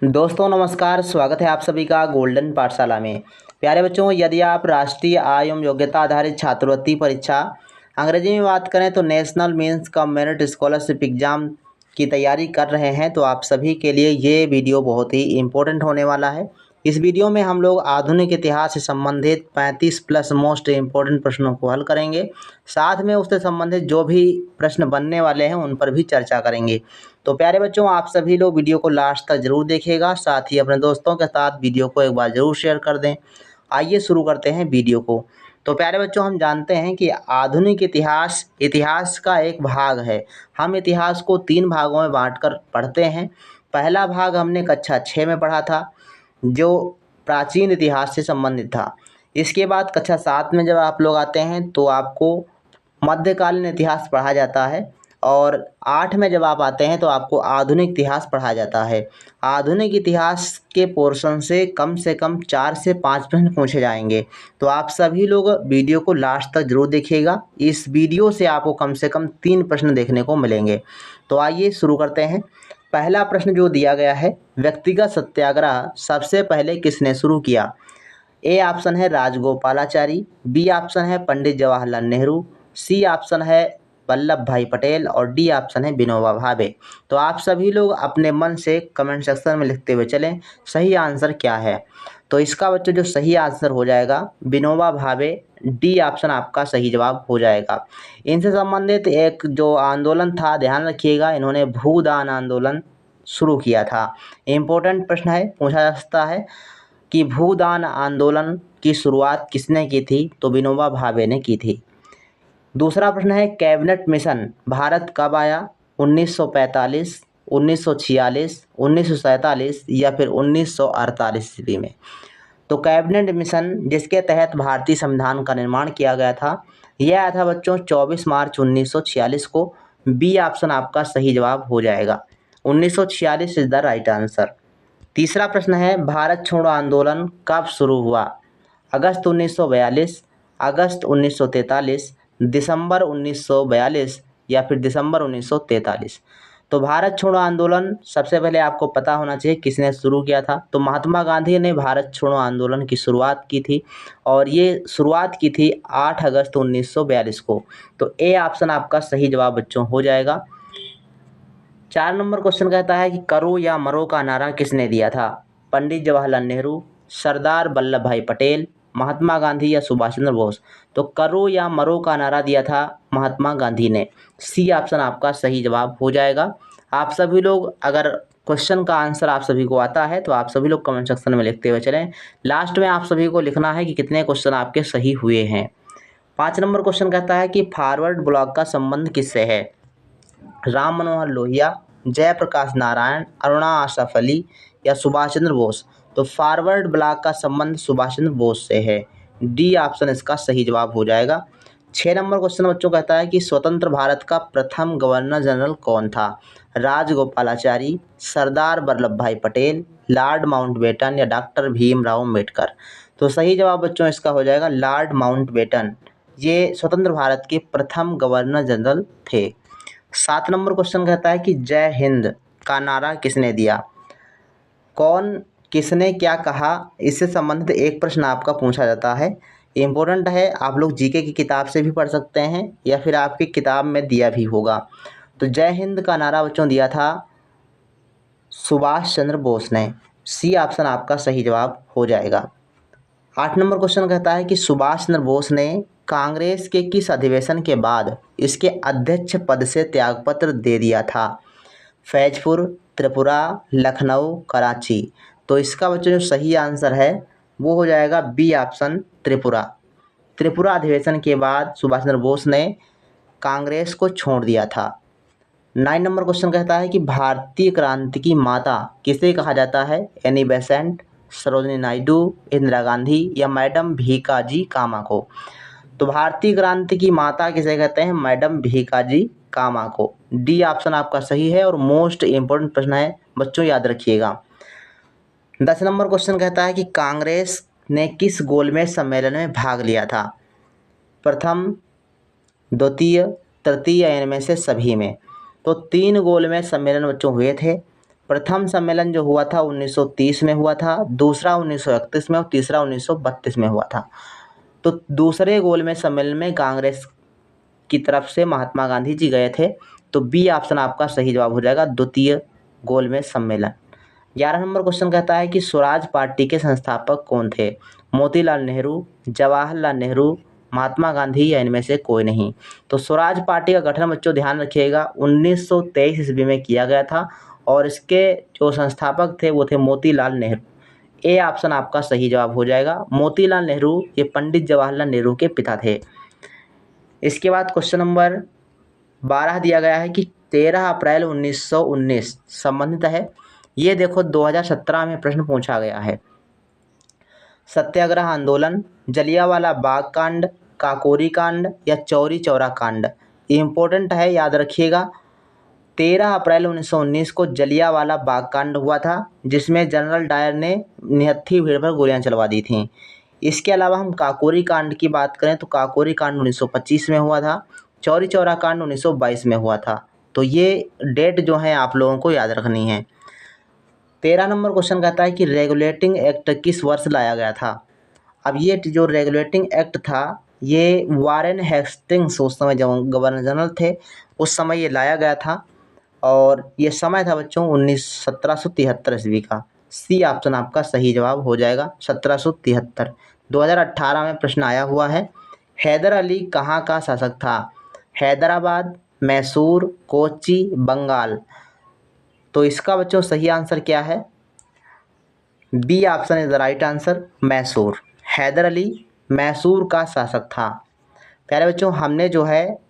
दोस्तों नमस्कार, स्वागत है आप सभी का गोल्डन पाठशाला में। प्यारे बच्चों, यदि आप राष्ट्रीय आय एवं योग्यता आधारित छात्रवृत्ति परीक्षा अंग्रेजी में बात करें तो national means cum merit scholarship exam की तैयारी कर रहे हैं तो आप सभी के लिए ये वीडियो बहुत ही इम्पोर्टेंट होने वाला है। इस वीडियो में हम लोग आधुनिक इतिहास से संबंधित 35 प्लस मोस्ट इम्पोर्टेंट प्रश्नों को हल करेंगे। साथ में उससे संबंधित जो भी प्रश्न बनने वाले हैं उन पर भी चर्चा करेंगे। तो प्यारे बच्चों, आप सभी लोग वीडियो को लास्ट तक जरूर देखिएगा, साथ ही अपने दोस्तों के साथ वीडियो को एक बार जरूर शेयर कर दें। आइए शुरू करते हैं वीडियो को। तो प्यारे बच्चों, हम जानते हैं कि आधुनिक इतिहास का एक भाग है। हम इतिहास को 3 भागों में बांटकर पढ़ते हैं। पहला भाग हमने कक्षा 6 में पढ़ा था, जो प्राचीन इतिहास से संबंधित था। इसके बाद कक्षा 7 में जब आप लोग आते हैं तो आपको मध्यकालीन इतिहास पढ़ा जाता है, और 8 में जब आप आते हैं तो आपको आधुनिक इतिहास पढ़ा जाता है। आधुनिक इतिहास के पोर्शन से कम 4 से 5 प्रश्न पूछे जाएंगे। तो आप सभी लोग वीडियो को लास्ट तक जरूर देखिएगा। इस वीडियो से आपको कम से कम 3 प्रश्न देखने को मिलेंगे। तो आइए शुरू करते हैं। पहला प्रश्न जो दिया गया है, व्यक्तिगत सत्याग्रह सबसे पहले किसने शुरू किया? ए ऑप्शन है राजगोपालाचारी, बी ऑप्शन है पंडित जवाहरलाल नेहरू, सी ऑप्शन है वल्लभ भाई पटेल और डी ऑप्शन है विनोबा भावे। तो आप सभी लोग अपने मन से कमेंट सेक्शन में लिखते हुए चलें सही आंसर क्या है। तो इसका बच्चों जो सही आंसर हो जाएगा विनोबा भावे, डी ऑप्शन आपका सही जवाब हो जाएगा। इनसे संबंधित एक जो आंदोलन था, ध्यान रखिएगा, इन्होंने भूदान आंदोलन शुरू किया था। इम्पोर्टेंट प्रश्न है, पूछा जा सकता है कि भूदान आंदोलन की शुरुआत किसने की थी? तो विनोबा भावे ने की थी। दूसरा प्रश्न है, कैबिनेट मिशन भारत कब आया? 1945, 1946, 1947 या फिर 1948 ईस्वी में। तो कैबिनेट मिशन जिसके तहत भारतीय संविधान का निर्माण किया गया था, यह आया था बच्चों 24 मार्च 1946 को। बी ऑप्शन आपका सही जवाब हो जाएगा। 1946 इज द राइट आंसर। तीसरा प्रश्न है, भारत छोड़ो आंदोलन कब शुरू हुआ? अगस्त 1942, अगस्त 1943, दिसंबर 1942 या फिर दिसंबर 1943। तो भारत छोड़ो आंदोलन सबसे पहले आपको पता होना चाहिए किसने शुरू किया था। तो महात्मा गांधी ने भारत छोड़ो आंदोलन की शुरुआत की थी, और ये शुरुआत की थी 8 अगस्त 1942 को। तो ए ऑप्शन आपका सही जवाब बच्चों हो जाएगा। 4 नंबर क्वेश्चन कहता है कि करो या मरो का नारा किसने दिया था? पंडित जवाहरलाल नेहरू, सरदार वल्लभ भाई पटेल, महात्मा गांधी या सुभाष चंद्र बोस। तो करो या मरो का नारा दिया था महात्मा गांधी ने। सी ऑप्शन आपका सही जवाब हो जाएगा। आप सभी लोग अगर क्वेश्चन का आंसर आप सभी को आता है तो आप सभी लोग कमेंट सेक्शन में लिखते हुए चलें। लास्ट में आप सभी को लिखना है कि कितने क्वेश्चन आपके सही हुए हैं। 5 नंबर क्वेश्चन कहता है कि फॉरवर्ड ब्लॉक का संबंध किससे है? राम मनोहर लोहिया, जयप्रकाश नारायण, अरुणा आसफ अली या सुभाष चंद्र बोस। तो फॉरवर्ड ब्लॉक का संबंध सुभाष चंद्र बोस से है। डी ऑप्शन इसका सही जवाब हो जाएगा। 6 नंबर क्वेश्चन बच्चों कहता है कि स्वतंत्र भारत का प्रथम गवर्नर जनरल कौन था? राजगोपालाचारी, सरदार वल्लभ भाई पटेल, लॉर्ड माउंटबेटन या डॉक्टर भीमराव अम्बेडकर। तो सही जवाब बच्चों इसका हो जाएगा लॉर्ड माउंटबेटन। ये स्वतंत्र भारत के प्रथम गवर्नर जनरल थे। 7 नंबर क्वेश्चन कहता है कि जय हिंद का नारा किसने दिया? कौन, किसने, क्या कहा? इससे संबंधित एक प्रश्न आपका पूछा जाता है। इम्पोर्टेंट है, आप लोग जीके की किताब से भी पढ़ सकते हैं या फिर आपकी किताब में दिया भी होगा। तो जय हिंद का नारा बच्चों दिया था सुभाष चंद्र बोस ने। सी ऑप्शन आपका सही जवाब हो जाएगा। 8 नंबर क्वेश्चन कहता है कि सुभाष चंद्र बोस ने कांग्रेस के किस अधिवेशन के बाद इसके अध्यक्ष पद से त्यागपत्र दे दिया था? फैजपुर, त्रिपुरा, लखनऊ, कराची। तो इसका बच्चों जो सही आंसर है वो हो जाएगा बी ऑप्शन त्रिपुरा। त्रिपुरा अधिवेशन के बाद सुभाष चंद्र बोस ने कांग्रेस को छोड़ दिया था। 9 नंबर क्वेश्चन कहता है कि भारतीय क्रांति की माता किसे कहा जाता है? एनी बेसेंट, सरोजिनी नायडू, इंदिरा गांधी या मैडम भीकाजी कामा को। तो भारतीय क्रांति की माता किसे कहते हैं? मैडम भीकाजी कामा को। डी ऑप्शन आपका सही है और मोस्ट इम्पोर्टेंट प्रश्न है बच्चों, याद रखिएगा। 10 नंबर क्वेश्चन कहता है कि कांग्रेस ने किस गोलमेज सम्मेलन में भाग लिया था? प्रथम, द्वितीय, तृतीय या इनमें से सभी में। तो 3 गोलमेज सम्मेलन बच्चों हुए थे। प्रथम सम्मेलन जो हुआ था 1930 में हुआ था, दूसरा 1931 में और तीसरा 1932 में हुआ था। तो दूसरे गोलमेज सम्मेलन में कांग्रेस की तरफ से महात्मा गांधी जी गए थे। तो बी ऑप्शन आपका सही जवाब हो जाएगा, द्वितीय गोलमेज सम्मेलन। 11 नंबर क्वेश्चन कहता है कि स्वराज पार्टी के संस्थापक कौन थे? मोतीलाल नेहरू, जवाहरलाल नेहरू, महात्मा गांधी या इनमें से कोई नहीं। तो स्वराज पार्टी का गठन बच्चों ध्यान रखिएगा 1923 ईस्वी में किया गया था और इसके जो संस्थापक थे वो थे मोतीलाल नेहरू। ए ऑप्शन आपका सही जवाब हो जाएगा। मोतीलाल नेहरू ये पंडित जवाहरलाल नेहरू के पिता थे। इसके बाद क्वेश्चन नंबर 12 दिया गया है कि 13 अप्रैल 1919 संबंधित है। ये देखो 2017 में प्रश्न पूछा गया है। सत्याग्रह आंदोलन, जलियांवाला बाग कांड, काकोरी कांड या चौरी चौरा कांड। इम्पोर्टेंट है, याद रखिएगा। 13 अप्रैल 1919 को जलियांवाला बाग कांड हुआ था, जिसमें जनरल डायर ने निहत्थी भीड़ पर गोलियां चलवा दी थीं। इसके अलावा हम काकोरी कांड की बात करें तो काकोरी कांड 1925 में हुआ था, चौरी चौरा कांड 1922 में हुआ था। तो ये डेट जो है आप लोगों को याद रखनी है। 13 नंबर क्वेश्चन कहता है कि रेगुलेटिंग एक्ट किस वर्ष लाया गया था? अब ये जो रेगुलेटिंग एक्ट था ये वारेन हेस्टिंग्स उस समय जब गवर्नर जनरल थे उस समय ये लाया गया था और ये समय था बच्चों 1773 ईस्वी का। सी ऑप्शन आपका सही जवाब हो जाएगा, 1773। 2018 में प्रश्न आया हुआ है। हैदर अली कहाँ का शासक था? हैदराबाद, मैसूर, कोच्चि, बंगाल। तो इसका बच्चों सही आंसर क्या है? B option is the right answer, Mysore. Hyder Ali Mysore का शासक था। प्यारे बच्चों, हमने जो है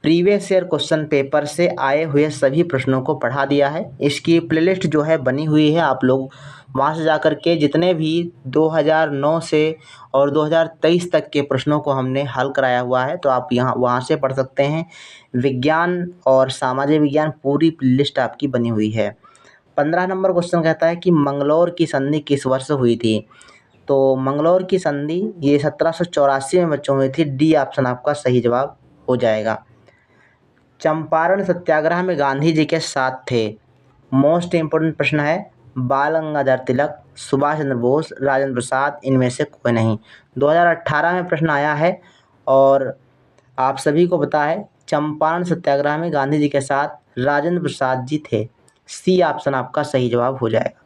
प्रीवियस ईयर क्वेश्चन पेपर से आए हुए सभी प्रश्नों को पढ़ा दिया है। इसकी प्लेलिस्ट जो है बनी हुई है, आप लोग वहाँ से जा कर के जितने भी 2009 से और 2023 तक के प्रश्नों को हमने हल कराया हुआ है तो आप वहाँ से पढ़ सकते हैं। विज्ञान और सामाजिक विज्ञान पूरी प्लेलिस्ट आपकी बनी हुई है। 15 नंबर क्वेश्चन कहता है कि मंगलौर की संधि किस वर्ष हुई थी? तो मंगलौर की संधि ये 1784 में बच्चों हुई थी। डी ऑप्शन आपका सही जवाब हो जाएगा। चंपारण सत्याग्रह में गांधी जी के साथ थे। मोस्ट इम्पोर्टेंट प्रश्न है। बाल गंगाधर तिलक, सुभाष चंद्र बोस, राजेंद्र प्रसाद, इनमें से कोई नहीं। 2018 में प्रश्न आया है और आप सभी को पता है चंपारण सत्याग्रह में गांधी जी के साथ राजेंद्र प्रसाद जी थे। सी ऑप्शन आपका सही जवाब हो जाएगा।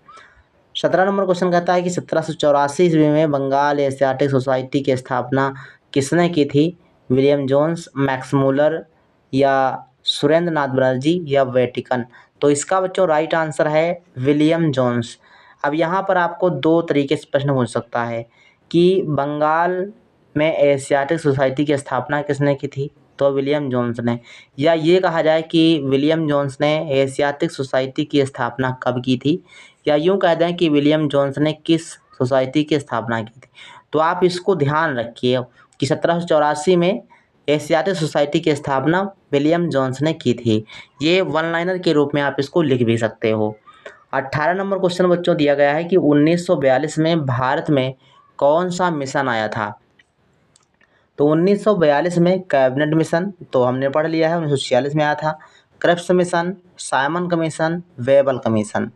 17 नंबर क्वेश्चन कहता है कि 1784 ईस्वी में बंगाल एशियाटिक सोसाइटी की स्थापना किसने की थी? विलियम जोन्स, मैक्स मूलर या सुरेंद्र नाथ बनर्जी या वेटिकन। तो इसका बच्चों राइट आंसर है विलियम जोन्स। अब यहाँ पर आपको दो तरीके से प्रश्न पूछ सकता है कि बंगाल में एशियाटिक सोसाइटी की स्थापना किसने की थी? तो विलियम जोन्स ने। या ये कहा जाए कि विलियम जोन्स ने एशियाटिक सोसाइटी की स्थापना कब की थी? या यूँ कह दें कि विलियम जोन्स ने किस सोसाइटी की स्थापना की थी? तो आप इसको ध्यान रखिए कि 1784 में एशियाटिक सोसाइटी की स्थापना विलियम जोन्स ने की थी। ये वन लाइनर के रूप में आप इसको लिख भी सकते हो। 18 नंबर क्वेश्चन बच्चों दिया गया है कि 1942 में भारत में कौन सा मिशन आया था? तो 1942 में कैबिनेट मिशन तो हमने पढ़ लिया है, 1946 में आया था। Cripps mission, Simon commission, Wavell commission.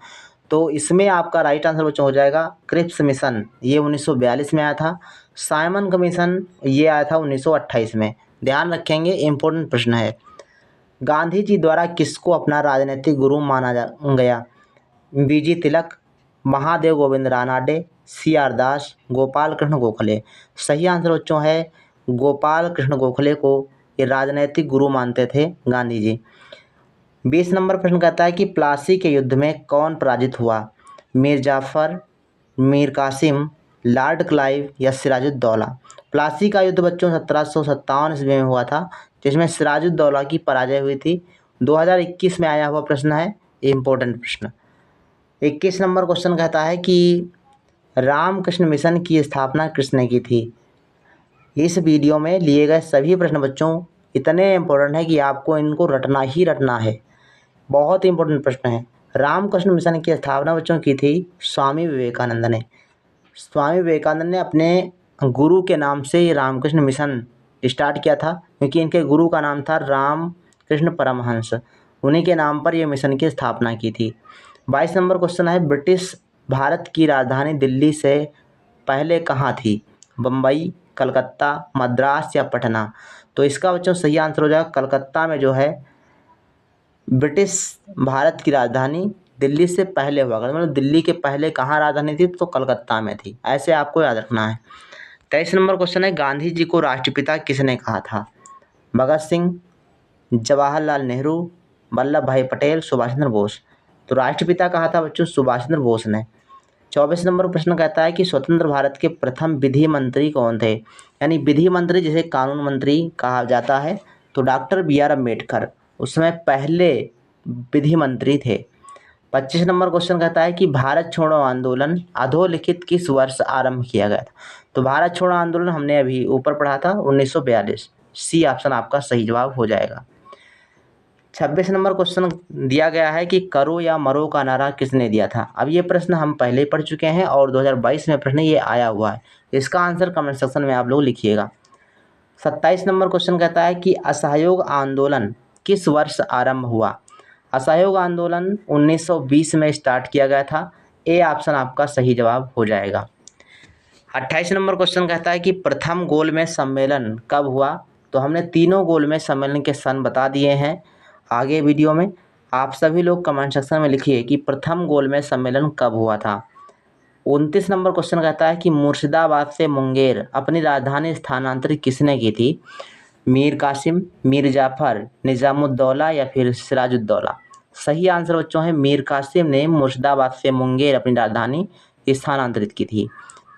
तो इसमें आपका राइट आंसर बच्चों हो जाएगा क्रिप्स मिशन, ये 1942 में आया था। साइमन कमीशन ये आया था 1928 में। ध्यान रखेंगे, इम्पोर्टेंट प्रश्न है। गांधी जी द्वारा किसको अपना राजनीतिक गुरु माना गया? बीजी तिलक, महादेव गोविंद रानाडे, सी आर दास, गोपाल कृष्ण गोखले। सही आंसर बच्चों है गोपाल कृष्ण गोखले को ये राजनीतिक गुरु मानते थे गांधी जी। 20 नंबर प्रश्न कहता है कि प्लासी के युद्ध में कौन पराजित हुआ? मीर जाफ़र, मीर कासिम, लॉर्ड क्लाइव या सिराजुद्दौला। प्लासी का युद्ध बच्चों 1757 ईस्वी में हुआ था, जिसमें सिराजुद्दौला की पराजय हुई थी। 2021 में आया हुआ प्रश्न है, इम्पोर्टेंट प्रश्न। 21 नंबर क्वेश्चन कहता है कि रामकृष्ण मिशन की स्थापना किसने की थी? इस वीडियो में लिए गए सभी प्रश्न बच्चों इतने इम्पोर्टेंट है कि आपको इनको रटना ही रटना है। बहुत इंपॉर्टेंट प्रश्न है। रामकृष्ण मिशन की स्थापना बच्चों की थी स्वामी विवेकानंद ने। स्वामी विवेकानंद ने अपने गुरु के नाम से ये रामकृष्ण मिशन स्टार्ट किया था, क्योंकि इनके गुरु का नाम था रामकृष्ण परमहंस। उन्हीं के नाम पर यह मिशन की स्थापना की थी। 22 नंबर क्वेश्चन है, ब्रिटिश भारत की राजधानी दिल्ली से पहले कहाँ थी? बम्बई, कलकत्ता, मद्रास या पटना? तो इसका बच्चों सही आंसर हो जाएगा कलकत्ता में जो है ब्रिटिश भारत की राजधानी दिल्ली से पहले हुआ करती, मतलब दिल्ली के पहले कहाँ राजधानी थी? तो कलकत्ता में थी। ऐसे आपको याद रखना है। 23 नंबर क्वेश्चन है, गांधी जी को राष्ट्रपिता किसने कहा था? भगत सिंह, जवाहरलाल नेहरू, वल्लभ भाई पटेल, सुभाष चंद्र बोस? तो राष्ट्रपिता कहा था बच्चों सुभाष चंद्र बोस ने। 24 नंबर प्रश्न कहता है कि स्वतंत्र भारत के प्रथम विधि मंत्री कौन थे? यानी विधि मंत्री जिसे कानून मंत्री कहा जाता है, तो डॉक्टर बी आर अम्बेडकर उस समय पहले विधि मंत्री थे। 25 नंबर क्वेश्चन कहता है कि भारत छोड़ो आंदोलन अधोलिखित किस वर्ष आरंभ किया गया था? तो भारत छोड़ो आंदोलन हमने अभी ऊपर पढ़ा था 1942। सी ऑप्शन आपका सही जवाब हो जाएगा। 26 नंबर क्वेश्चन दिया गया है कि करो या मरो का नारा किसने दिया था? अब ये प्रश्न हम पहले ही पढ़ चुके हैं और 2022 में प्रश्न ये आया हुआ है। इसका आंसर कमेंट सेक्शन में आप लोग लिखिएगा। 27 नंबर क्वेश्चन कहता है कि असहयोग आंदोलन किस वर्ष आरंभ हुआ? असहयोग आंदोलन 1920 में स्टार्ट किया गया था। ए ऑप्शन आपका सही जवाब हो जाएगा। 28 नंबर क्वेश्चन कहता है कि प्रथम गोलमेज सम्मेलन कब हुआ? तो हमने तीनों गोलमेज सम्मेलन के सन बता दिए हैं आगे वीडियो में। आप सभी लोग कमेंट सेक्शन में लिखिए कि प्रथम गोलमेज सम्मेलन कब हुआ था। 29 नंबर क्वेश्चन कहता है कि मुर्शिदाबाद से मुंगेर अपनी राजधानी स्थानांतरित किसने की थी? मीर कासिम, मीर जाफर, निजामुद्दौला या फिर सिराजुद्दौला? सही आंसर बच्चों है मीर कासिम ने मुर्शिदाबाद से मुंगेर अपनी राजधानी स्थानांतरित की थी।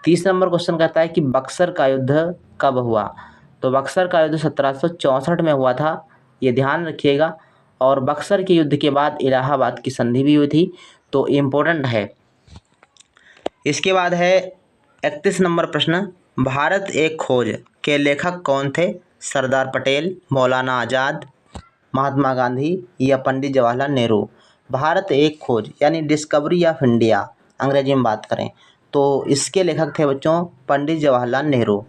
30 नंबर क्वेश्चन कहता है कि बक्सर का युद्ध कब हुआ? तो बक्सर का युद्ध 1764 में हुआ था, ये ध्यान रखिएगा। और बक्सर के युद्ध के बाद इलाहाबाद की संधि भी हुई थी, तो इम्पोर्टेंट है। इसके बाद है 31 नंबर प्रश्न, भारत एक खोज के लेखक कौन थे? सरदार पटेल, मौलाना आज़ाद, महात्मा गांधी या पंडित जवाहरलाल नेहरू? भारत एक खोज यानी डिस्कवरी ऑफ इंडिया अंग्रेजी में बात करें तो इसके लेखक थे बच्चों पंडित जवाहरलाल नेहरू।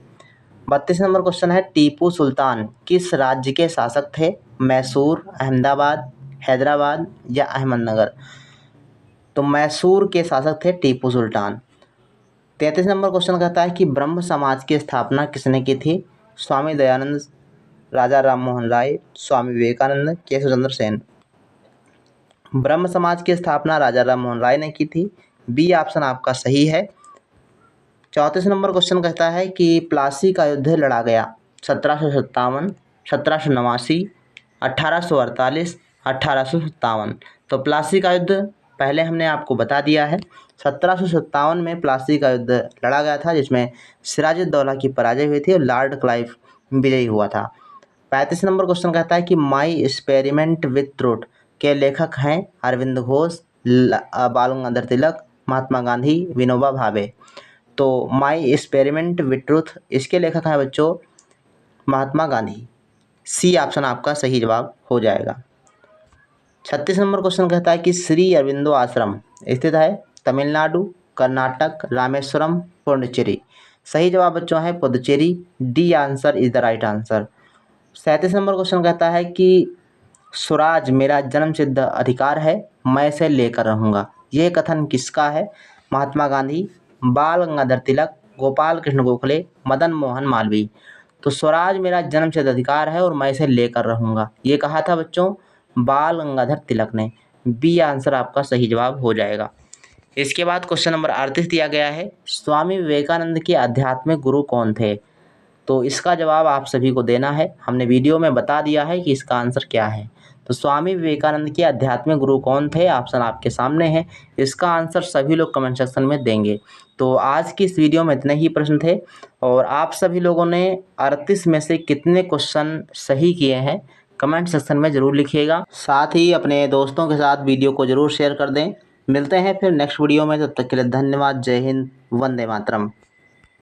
32 नंबर क्वेश्चन है, टीपू सुल्तान किस राज्य के शासक थे? मैसूर, अहमदाबाद, हैदराबाद या अहमदनगर? तो मैसूर के शासक थे टीपू सुल्तान। 33 नंबर क्वेश्चन कहता है कि ब्रह्म समाज की स्थापना किसने की थी? स्वामी दयानंद, राजा राम मोहन राय, स्वामी विवेकानंद, केशव चंद्र सेन? ब्रह्म समाज की स्थापना राजा राम मोहन राय ने की थी। बी ऑप्शन आपका सही है। 34 नंबर क्वेश्चन कहता है कि प्लासी का युद्ध लड़ा गया 1757, 1789, 1848, 1857? तो प्लासी का युद्ध पहले हमने आपको बता दिया है। 1757 में प्लासी का युद्ध लड़ा गया था जिसमें सिराजुद्दौला की पराजय हुई थी और लॉर्ड क्लाइव विजयी हुआ था। 35 नंबर क्वेश्चन कहता है कि माई एक्सपेरिमेंट विथ ट्रुथ के लेखक हैं अरविंद घोष, बाल गंगाधर तिलक, महात्मा गांधी, विनोबा भावे? तो माई एक्सपेरिमेंट विथ ट्रुथ इसके लेखक हैं बच्चों महात्मा गांधी। सी ऑप्शन आपका सही जवाब हो जाएगा। 36 नंबर क्वेश्चन कहता है कि श्री अरविंदो आश्रम स्थित है तमिलनाडु, कर्नाटक, रामेश्वरम, पुडुचेरी? सही जवाब बच्चों है Puducherry. D answer is the right answer. 37 number question कहता है कि स्वराज मेरा जन्मसिद्ध अधिकार है, मैं इसे लेकर रहूँगा, यह कथन किसका है? महात्मा गांधी, बाल गंगाधर तिलक, गोपाल कृष्ण गोखले, मदन मोहन मालवीय? तो स्वराज मेरा जन्मसिद्ध अधिकार है और मैं इसे लेकर रहूँगा, ये कहा था बच्चों बाल गंगाधर तिलक ने। बी आंसर आपका सही जवाब हो जाएगा। इसके बाद क्वेश्चन नंबर 38 दिया गया है, स्वामी विवेकानंद के आध्यात्मिक गुरु कौन थे? तो इसका जवाब आप सभी को देना है। हमने वीडियो में बता दिया है कि इसका आंसर क्या है। तो स्वामी विवेकानंद के आध्यात्मिक गुरु कौन थे? ऑप्शन आपके सामने है। इसका आंसर सभी लोग कमेंट सेक्शन में देंगे। तो आज की इस वीडियो में इतने ही प्रश्न थे और आप सभी लोगों ने 38 में से कितने क्वेश्चन सही किए हैं कमेंट सेक्शन में ज़रूर लिखिएगा। साथ ही अपने दोस्तों के साथ वीडियो को ज़रूर शेयर कर दें। मिलते हैं फिर नेक्स्ट वीडियो में, तब तक के लिए धन्यवाद। जय हिंद, वंदे मातरम।